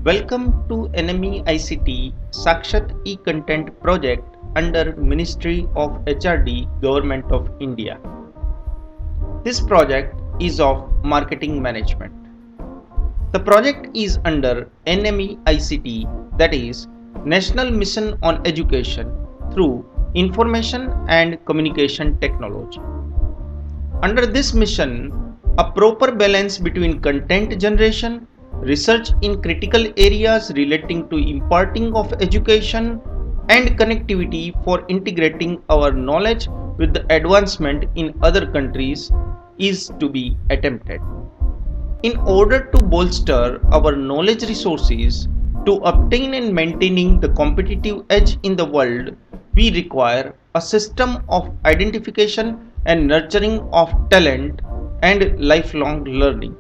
Welcome to NME ICT Sakshat e-content project under Ministry of HRD Government of India. This project is of marketing management. The project is under NME ICT, that is National Mission on Education through Information and Communication Technology. Under this mission, a proper balance between content generation, research in critical areas relating to imparting of education, and connectivity for integrating our knowledge with the advancement in other countries is to be attempted. In order to bolster our knowledge resources to obtain and maintaining the competitive edge in the world, we require a system of identification and nurturing of talent and lifelong learning.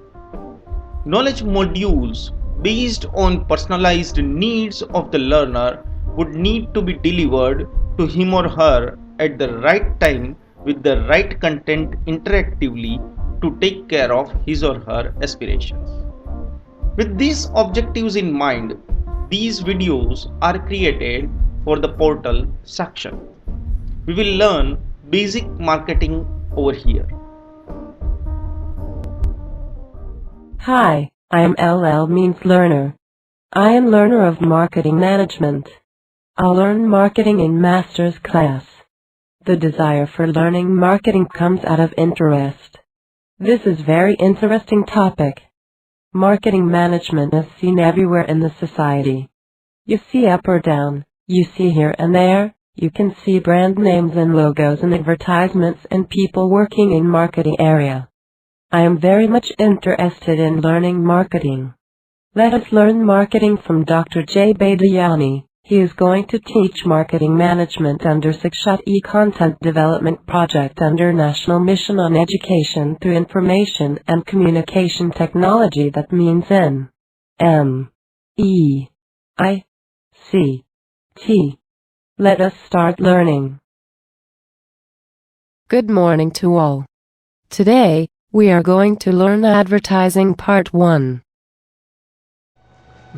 Knowledge modules based on personalized needs of the learner would need to be delivered to him or her at the right time with the right content interactively to take care of his or her aspirations. With these objectives in mind, these videos are created for the portal section. We will learn basic marketing over here. Hi, I am LL means learner. I am learner of marketing management. I'll learn marketing in master's class. The desire for learning marketing comes out of interest. This is very interesting topic. Marketing management is seen everywhere in the society. You see up or down, you see here and there, you can see brand names and logos and advertisements and people working in marketing area. I am very much interested in learning marketing. Let us learn marketing from Dr. Badiyani. He is going to teach marketing management under Sakshat e-content development project under National Mission on Education through Information and Communication Technology, that means NME-ICT. Let us start learning. Good morning to all. Today, we are going to learn advertising part 1.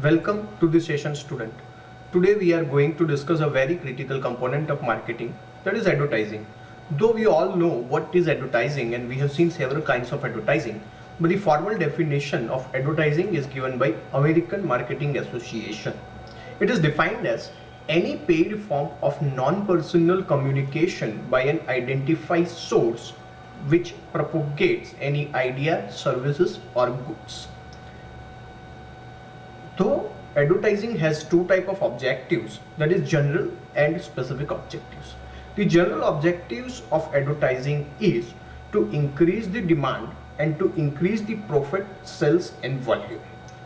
Welcome to the session, student. Today we are going to discuss a very critical component of marketing, that is advertising. Though we all know what is advertising and we have seen several kinds of advertising, but the formal definition of advertising is given by American Marketing Association. It is defined as any paid form of non-personal communication by an identified source which propagates any idea, services or goods. Though advertising has two types of objectives, that is general and specific objectives. The general objectives of advertising is to increase the demand and to increase the profit, sales and volume.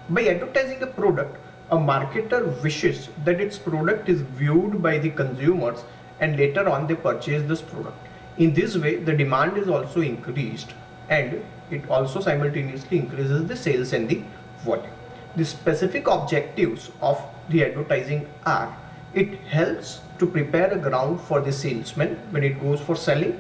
By advertising a product, a marketer wishes that its product is viewed by the consumers and later on they purchase this product. In this way, the demand is also increased and it also simultaneously increases the sales and the volume. The specific objectives of the advertising are: it helps to prepare a ground for the salesman when it goes for selling,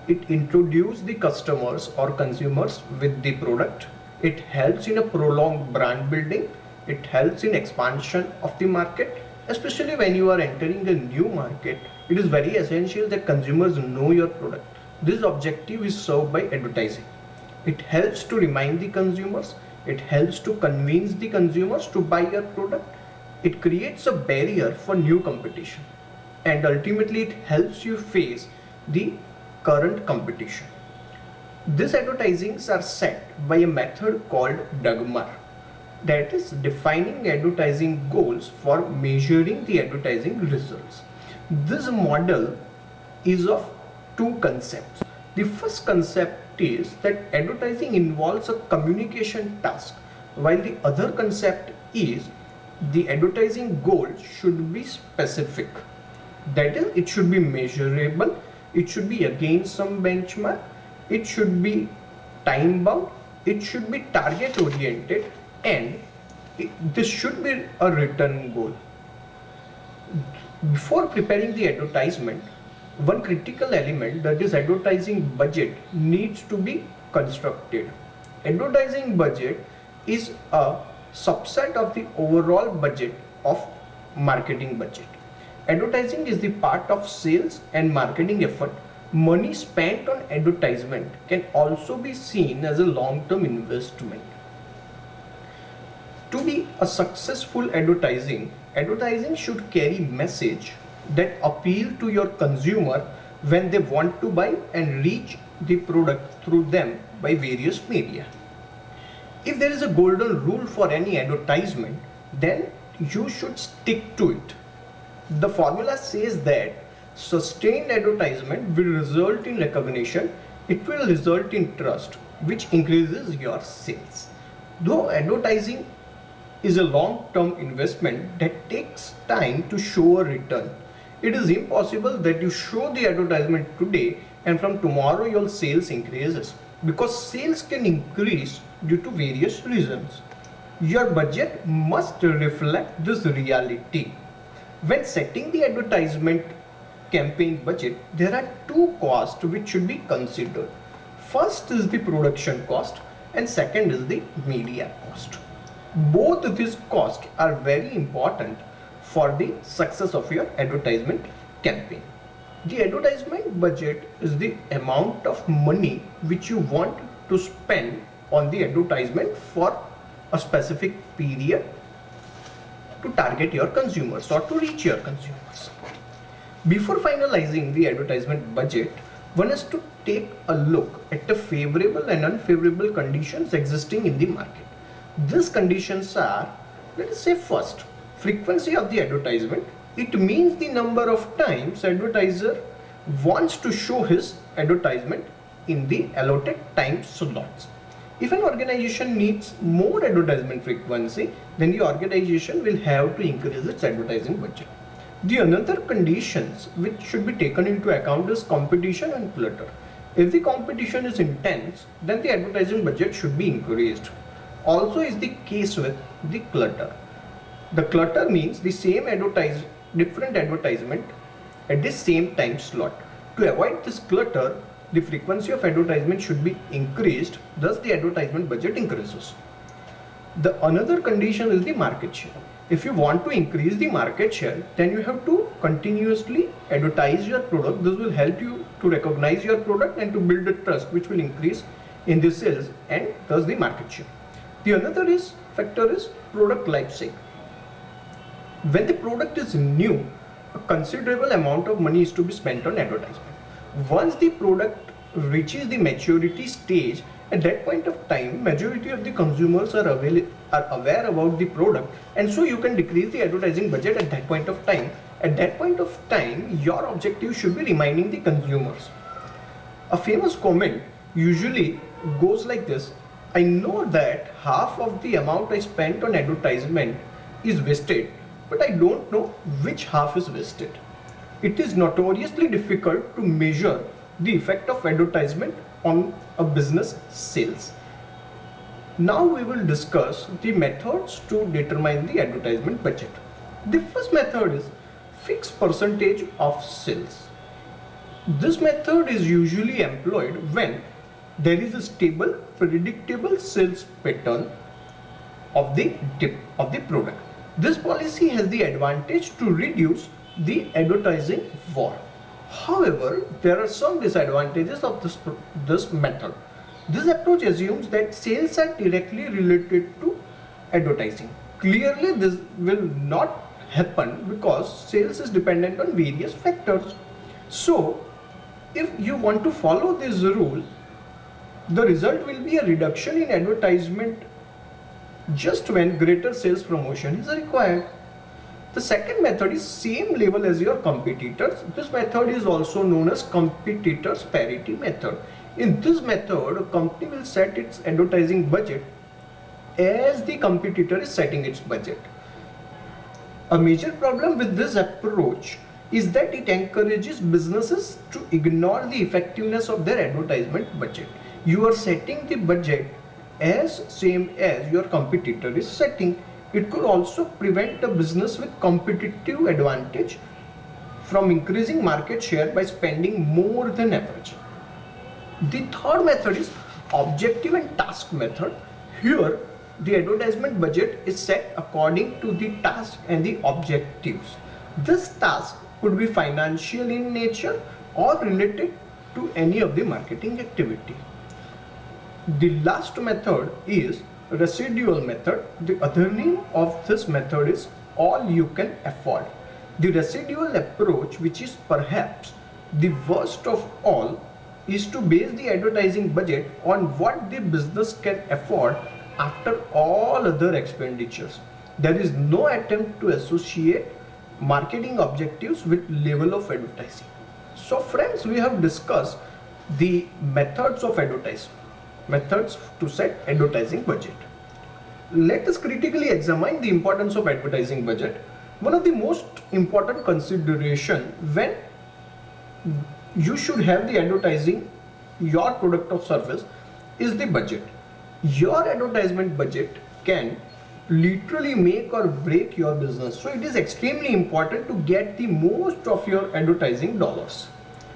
it introduces the customers or consumers with the product, it helps in a prolonged brand building, it helps in expansion of the market. Especially when you are entering a new market, it is very essential that consumers know your product. This objective is served by advertising. It helps to remind the consumers, it helps to convince the consumers to buy your product, it creates a barrier for new competition, and ultimately it helps you face the current competition. These advertisings are set by a method called DAGMAR, that is defining advertising goals for measuring the advertising results. This model is of two concepts. The first concept is that advertising involves a communication task, while the other concept is the advertising goal should be specific. That is, it should be measurable, it should be against some benchmark, it should be time bound, it should be target oriented, and this should be a written goal. Before preparing the advertisement, one critical element, that is advertising budget, needs to be constructed. Advertising budget is a subset of the overall budget of marketing budget. Advertising is the part of sales and marketing effort. Money spent on advertisement can also be seen as a long-term investment. To be a successful advertising should carry message that appeal to your consumer when they want to buy and reach the product through them by various media. If there is a golden rule for any advertisement, then you should stick to it. The formula says that sustained advertisement will result in recognition, it will result in trust, which increases your sales. Though advertising is a long-term investment that takes time to show a return, it is impossible that you show the advertisement today and from tomorrow your sales increases, because sales can increase due to various reasons. Your budget must reflect this reality. When setting the advertisement campaign budget, there are two costs which should be considered. First is the production cost and second is the media cost. Both of these costs are very important for the success of your advertisement campaign. The advertisement budget is the amount of money which you want to spend on the advertisement for a specific period to target your consumers or to reach your consumers. Before finalizing the advertisement budget, one has to take a look at the favorable and unfavorable conditions existing in the market. These conditions are, let us say, first, frequency of the advertisement. It means the number of times advertiser wants to show his advertisement in the allotted time slots. If an organization needs more advertisement frequency, then the organization will have to increase its advertising budget. The another conditions which should be taken into account is competition and clutter. If the competition is intense, then the advertising budget should be increased. Also is the case with the clutter. The clutter means the same different advertisement at the same time slot. To avoid this clutter, the frequency of advertisement should be increased, thus the advertisement budget increases. The another condition is the market share. If you want to increase the market share, then you have to continuously advertise your product. This will help you to recognize your product and to build the trust, which will increase in the sales and thus the market share. The another factor is product life cycle. When the product is new, a considerable amount of money is to be spent on advertisement. Once the product reaches the maturity stage, at that point of time, majority of the consumers are aware about the product, and so you can decrease the advertising budget at that point of time. At that point of time, your objective should be reminding the consumers. A famous comment usually goes like this: I know that half of the amount I spent on advertisement is wasted, but I don't know which half is wasted. It is notoriously difficult to measure the effect of advertisement on a business sales. Now we will discuss the methods to determine the advertisement budget. The first method is fixed percentage of sales. This method is usually employed when there is a stable, predictable sales pattern of the product. This policy has the advantage to reduce the advertising war. However, there are some disadvantages of this method. This approach assumes that sales are directly related to advertising. Clearly, this will not happen because sales is dependent on various factors. So, if you want to follow this rule, the result will be a reduction in advertisement just when greater sales promotion is required. The second method is same level as your competitors. This method is also known as competitors parity method. In this method, a company will set its advertising budget as the competitor is setting its budget. A major problem with this approach is that it encourages businesses to ignore the effectiveness of their advertisement budget. You are setting the budget as same as your competitor is setting. It could also prevent a business with competitive advantage from increasing market share by spending more than average. The third method is objective and task method. Here, the advertisement budget is set according to the task and the objectives. This task could be financial in nature or related to any of the marketing activity. The last method is residual method. The other name of this method is all you can afford. The residual approach, which is perhaps the worst of all, is to base the advertising budget on what the business can afford after all other expenditures. There is no attempt to associate marketing objectives with level of advertising. So friends, we have discussed the methods of advertising, methods to set advertising budget. Let us critically examine the importance of advertising budget. One of the most important consideration when you should have the advertising your product or service is the budget. Your advertisement budget can literally make or break your business. So it is extremely important to get the most of your advertising dollars.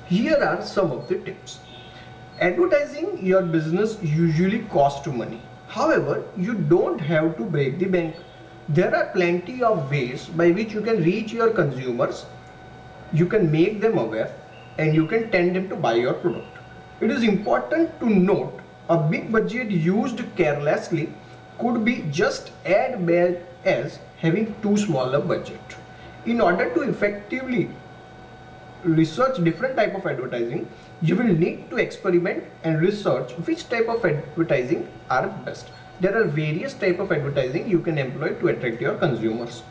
Here are some of the tips. Advertising your business usually costs money. However, you don't have to break the bank. There are plenty of ways by which you can reach your consumers, you can make them aware, and you can tell them to buy your product. It is important to note a big budget used carelessly could be just as bad as having too small a budget. In order to effectively research different type of advertising, you will need to experiment and research which type of advertising are best. There are various type of advertising you can employ to attract your consumers.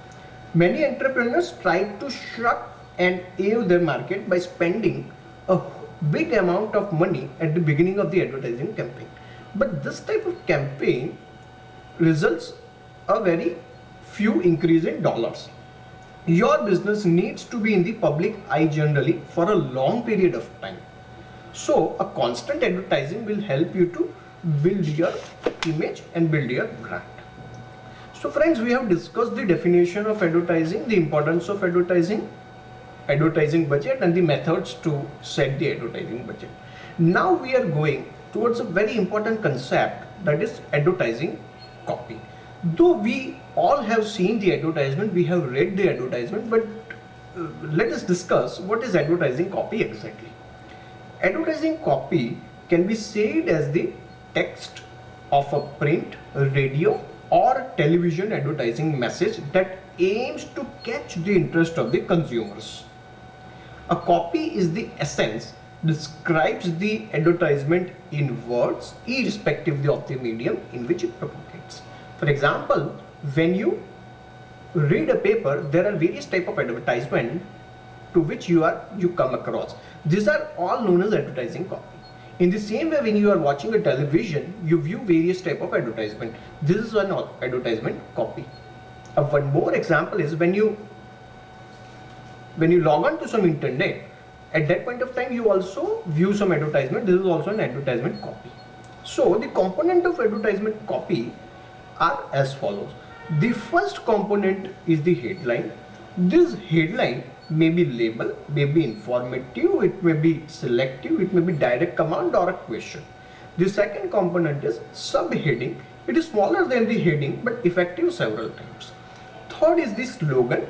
Many entrepreneurs try to shut and air their market by spending a big amount of money at the beginning of the advertising campaign. But this type of campaign results a very few increase in dollars. Your business needs to be in the public eye generally for a long period of time. So a constant advertising will help you to build your image and build your brand. So friends, we have discussed the definition of advertising, the importance of advertising, advertising budget, and the methods to set the advertising budget. Now we are going towards a very important concept, that is advertising copy. Though we all have seen the advertisement, we have read the advertisement, but let us discuss what is advertising copy exactly. Advertising copy can be said as the text of a print, radio or television advertising message that aims to catch the interest of the consumers. A copy is the essence, describes the advertisement in words irrespective of the medium in which it propagates. For example, when you read a paper, there are various type of advertisement to which you come across. These are all known as advertising copy. In the same way, when you are watching a television, you view various type of advertisement. This is an advertisement copy. One more example is when you log on to some internet, at that point of time you also view some advertisement. This is also an advertisement copy. So the component of advertisement copy are as follows. The first component is the headline. This headline may be label, may be informative, it may be selective, it may be direct command or a question. The second component is subheading. It is smaller than the heading but effective several times. Third is the slogan.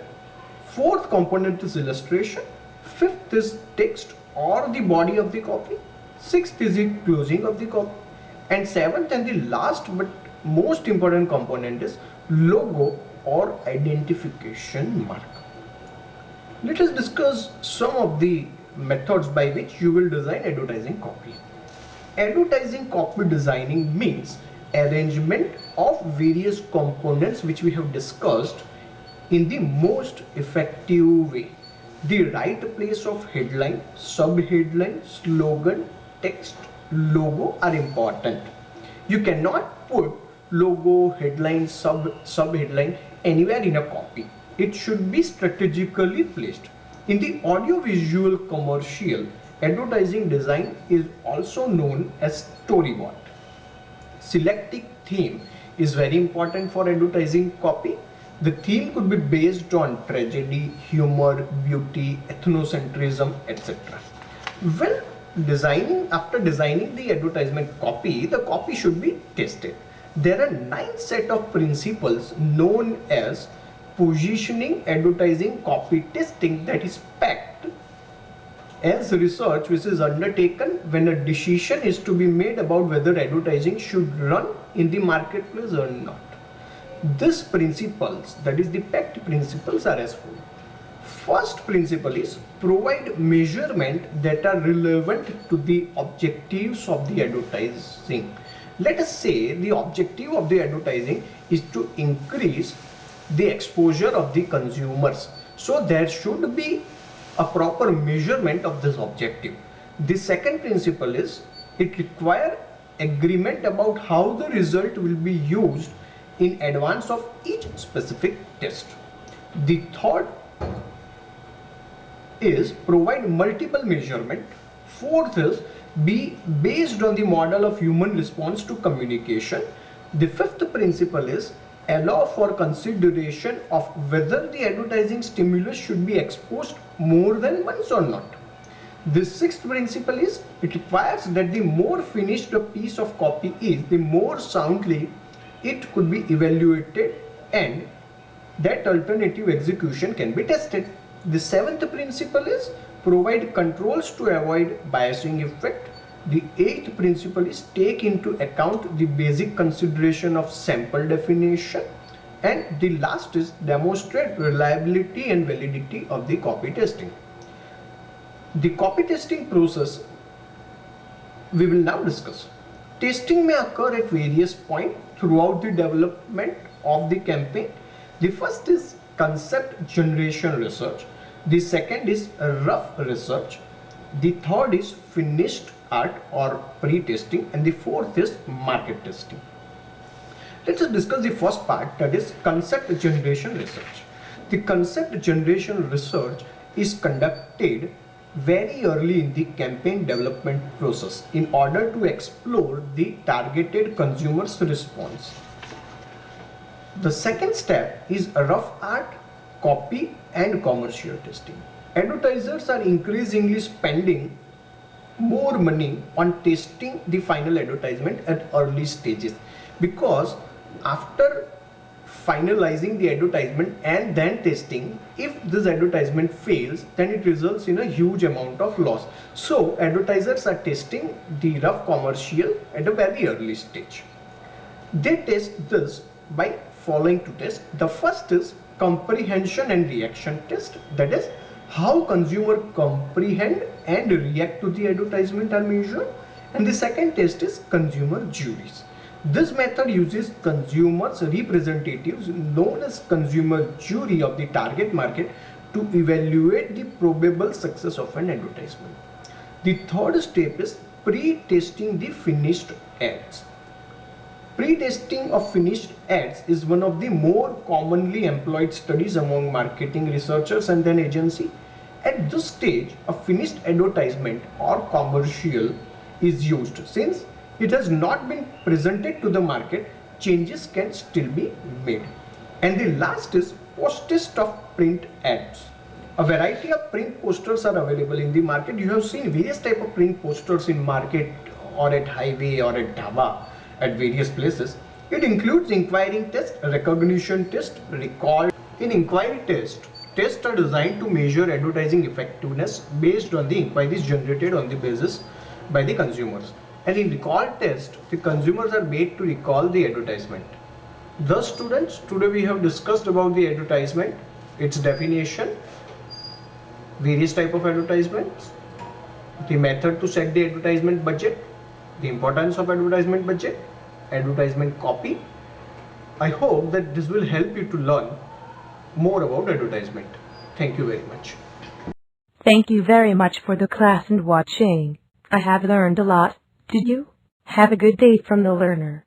Fourth component is illustration. Fifth is text or the body of the copy. Sixth is the closing of the copy. And seventh and the last but most important component is logo or identification mark. Let us discuss some of the methods by which you will design advertising copy. Advertising copy designing means arrangement of various components which we have discussed in the most effective way. The right place of headline, sub-headline, slogan, text, logo are important. You cannot put logo, headline, sub-headline anywhere in a copy. It should be strategically placed. In the audiovisual commercial, advertising design is also known as storyboard. Selecting theme is very important for advertising copy. The theme could be based on tragedy, humor, beauty, ethnocentrism, etc. Well, after designing the advertisement copy, the copy should be tested. There are 9 set of principles known as positioning, advertising, copy testing, that is PACT, as research which is undertaken when a decision is to be made about whether advertising should run in the marketplace or not. These principles, that is the PACT principles, are as follows. First principle is provide measurement that are relevant to the objectives of the advertising. Let us say the objective of the advertising is to increase the exposure of the consumers. So there should be a proper measurement of this objective. The second principle is it requires agreement about how the result will be used in advance of each specific test. The third is provide multiple measurement. Fourth is be based on the model of human response to communication. The fifth principle is allow for consideration of whether the advertising stimulus should be exposed more than once or not. The sixth principle is it requires that the more finished a piece of copy is, the more soundly it could be evaluated and that alternative execution can be tested. The seventh principle is provide controls to avoid biasing effect. The eighth principle is take into account the basic consideration of sample definition. And the last is demonstrate reliability and validity of the copy testing. The copy testing process we will now discuss. Testing may occur at various points throughout the development of the campaign. The first is concept generation research. The second is rough research. The third is finished art or pre-testing, and the fourth is market testing. Let us discuss the first part, that is concept generation research. The concept generation research is conducted very early in the campaign development process in order to explore the targeted consumer's response. The second step is rough art, copy and commercial testing. Advertisers are increasingly spending more money on testing the final advertisement at early stages, because after finalizing the advertisement and then testing, if this advertisement fails, then it results in a huge amount of loss. So advertisers are testing the rough commercial at a very early stage. They test this by following two tests. The first is comprehension and reaction test, that is how consumer comprehend and react to the advertisement are measured. And the second test is consumer juries. This method uses consumers representatives known as consumer jury of the target market to evaluate the probable success of an advertisement. The third step is pre-testing the finished ads. Pre-testing of finished ads is one of the more commonly employed studies among marketing researchers and an agency. At this stage, a finished advertisement or commercial is used. Since it has not been presented to the market, changes can still be made. And the last is post-test of print ads. A variety of print posters are available in the market. You have seen various type of print posters in market or at highway or at dhaba at various places. It includes inquiry test, recognition test, recall. In inquiry test, tests are designed to measure advertising effectiveness based on the inquiries generated on the basis by the consumers. And in recall test, the consumers are made to recall the advertisement. Thus students, today we have discussed about the advertisement, its definition, various type of advertisements, the method to set the advertisement budget, the importance of advertisement budget, advertisement copy. I hope that this will help you to learn more about advertisement. Thank you very much. Thank you very much for the class and watching. I have learned a lot. Did you? Have a good day from the learner.